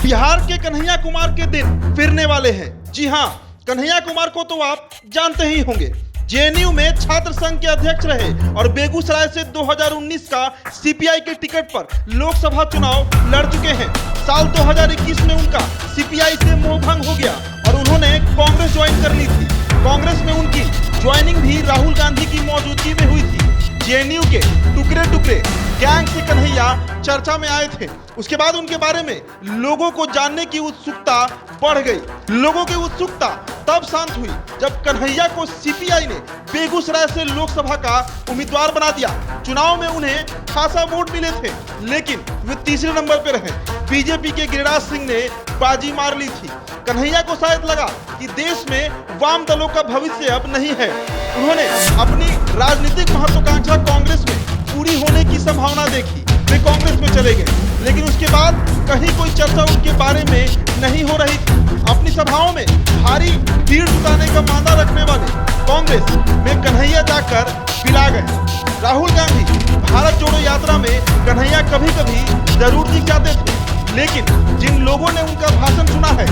बिहार के कन्हैया कुमार के दिन फिरने वाले हैं। जी हां, कन्हैया कुमार को तो आप जानते ही होंगे। जेएनयू में छात्र संघ के अध्यक्ष रहे और बेगूसराय से 2019 का सीपीआई के टिकट पर लोकसभा चुनाव लड़ चुके हैं। साल 2021 में उनका सीपीआई से मोहभंग हो गया और उन्होंने कांग्रेस ज्वाइन कर ली थी। कांग्रेस में उनकी ज्वाइनिंग भी राहुल गांधी की मौजूदगी में हुई थी। जेएनयू के टुकड़े टुकड़े गैंग से कन्हैया चर्चा में आए थे। उसके बाद उनके बारे में लोगों को जानने की उत्सुकता बढ़ गई। लोगों की उत्सुकता तब शांत हुई जब कन्हैया को सीपीआई ने बेगूसराय से लोकसभा का उम्मीदवार बना दिया। चुनाव में उन्हें खासा वोट मिले थे, लेकिन वे तीसरे नंबर पर रहे। बीजेपी के गिरिराज सिंह ने बाजी मार ली थी। कन्हैया को शायद लगा कि देश में वाम दलों का भविष्य अब नहीं है। उन्होंने अपनी राजनीतिक महत्वाकांक्षा कांग्रेस में पूरी होने की संभावना देखी। वे कांग्रेस में चले गए, लेकिन उसके बाद कहीं कोई चर्चा उनके बारे में नहीं हो रही थी। अपनी सभाओं में भारी भीड़ जुटाने का मादा रखने वाले कांग्रेस में कन्हैया जाकर पिला गए। राहुल गांधी भारत जोड़ो यात्रा में कन्हैया कभी कभी जरूर दिख जाते थे, लेकिन जिन लोगों ने उनका भाषण सुना है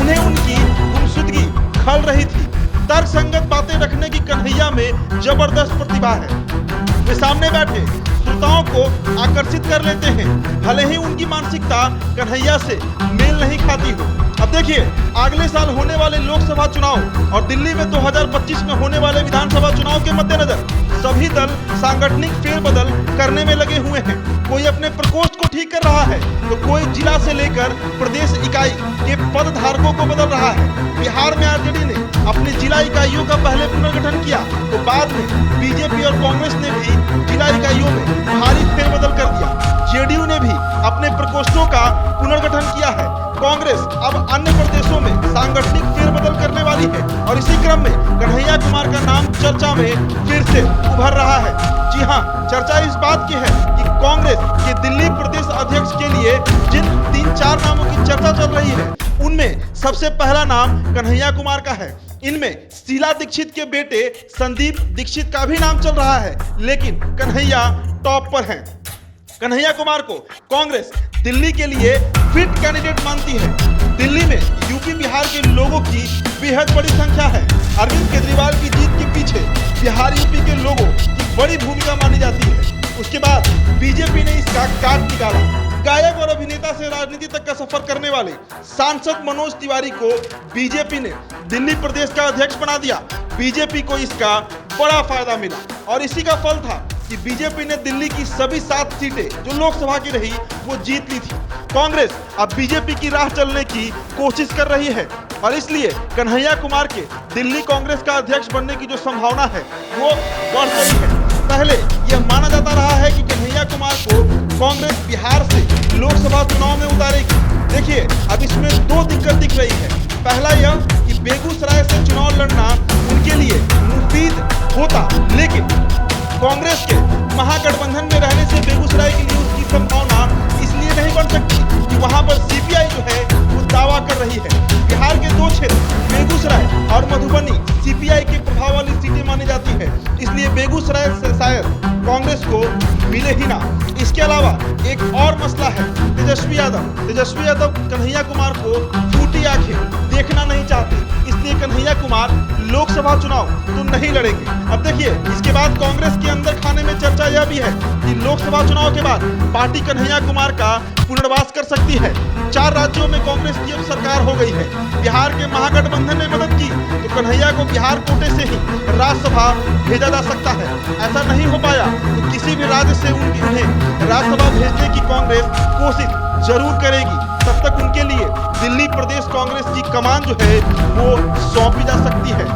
उन्हें उनकी गुमशुदगी खल रही थी। तर्क संगत बातें रखने की कन्हैया में जबरदस्त प्रतिभा है। वे सामने बैठे श्रोताओं को आकर्षित कर लेते हैं, भले ही उनकी मानसिकता कन्हैया से मेल नहीं खाती हो। अब देखिए, अगले साल होने वाले लोकसभा चुनाव और दिल्ली में 2025 में होने वाले विधानसभा चुनाव के मद्देनजर सभी दल सांगठनिक फेरबदल करने में लगे हुए हैं। कोई अपने प्रकोष्ठ को ठीक कर रहा है तो कोई जिला से लेकर प्रदेश इकाई के पद धारकों को बदल रहा है। बिहार में आरजेडी ने अपनी जिला इकाइयों का पहले पुनर्गठन किया तो बाद में बीजेपी और कांग्रेस ने भी जिला इकाइयों में भारी फेरबदल कर दिया। जेडीयू ने भी अपने प्रकोष्ठों का पुनर्गठन किया है। कांग्रेस अब अन्य प्रदेशों में सांगठनिक फेरबदल करने वाली है और इसी क्रम में कन्हैया कुमार का नाम चर्चा में फिर से उभर रहा है। जी हां, चर्चा इस बात की है कि कांग्रेस के दिल्ली प्रदेश अध्यक्ष के लिए जिन 3-4 नामों की चर्चा चल रही है उनमें सबसे पहला नाम कन्हैया कुमार का है। इनमें शीला दीक्षित के बेटे संदीप दीक्षित का भी नाम चल रहा है, लेकिन कन्हैया टॉप पर हैं। कन्हैया कुमार को कांग्रेस दिल्ली के लिए फिट कैंडिडेट मानती है। दिल्ली में यूपी बिहार के लोगों की बेहद बड़ी संख्या है। अरविंद केजरीवाल की जीत के पीछे बिहार यूपी के लोगों की बड़ी भूमिका मानी जाती है। उसके बाद बीजेपी ने इसका काट निकाला। गायक और अभिनेता से राजनीति तक का सफर करने वाले सांसद मनोज तिवारी को बीजेपी ने दिल्ली प्रदेश का अध्यक्ष बना दिया। बीजेपी को इसका बड़ा फायदा मिला और इसी का फल था कि बीजेपी ने दिल्ली की सभी 7 सीटें जो लोकसभा की रही वो जीत ली थी। कांग्रेस अब बीजेपी की राह चलने की कोशिश कर रही है और इसलिए कन्हैया कुमार के दिल्ली कांग्रेस का अध्यक्ष बनने की जो संभावना है वो बढ़ रही है। पहले यह माना जाता रहा है कि कन्हैया कुमार को कांग्रेस बिहार से लोकसभा चुनाव में उतारेगी। देखिए, अब इसमें 2 दिक्कत दिख रही है। पहला यह कि बेगूसराय से चुनाव लड़ना उनके लिए मुफीद होता, लेकिन कांग्रेस के महागठबंधन में रहने से बेगूसराय के लिए उसकी संभावना इसलिए नहीं बन सकती कि वहां पर सीपीआई जो है वो दावा कर रही है। बिहार के 2 क्षेत्र बेगूसराय और मधुबनी सीपीआई के प्रभाव वाली सीटें मानी जाती है, इसलिए बेगूसराय से शायद कांग्रेस को मिले ही ना। इसके अलावा एक और मसला है तेजस्वी यादव कन्हैया कुमार को फूटी आंखें देखना नहीं चाहते, इसलिए कन्हैया कुमार लोकसभा चुनाव तो नहीं लड़ेंगे। अब देखिए, इसके बाद कांग्रेस के अंदर खाने में चर्चा यह भी है कि लोकसभा चुनाव के बाद पार्टी कन्हैया कुमार का पुनर्वास कर सकती है। 4 राज्यों में कांग्रेस की अब सरकार हो गई है। बिहार के महागठबंधन ने मदद की तो कन्हैया को बिहार कोटे से ही राज्यसभा भेजा जा सकता है। ऐसा नहीं हो पाया तो किसी भी राज्य से उन्हें राज्यसभा भेजने की कांग्रेस कोशिश जरूर करेगी। तब तक उनके लिए दिल्ली प्रदेश कांग्रेस की कमान जो है वो सौंपी जा सकती है।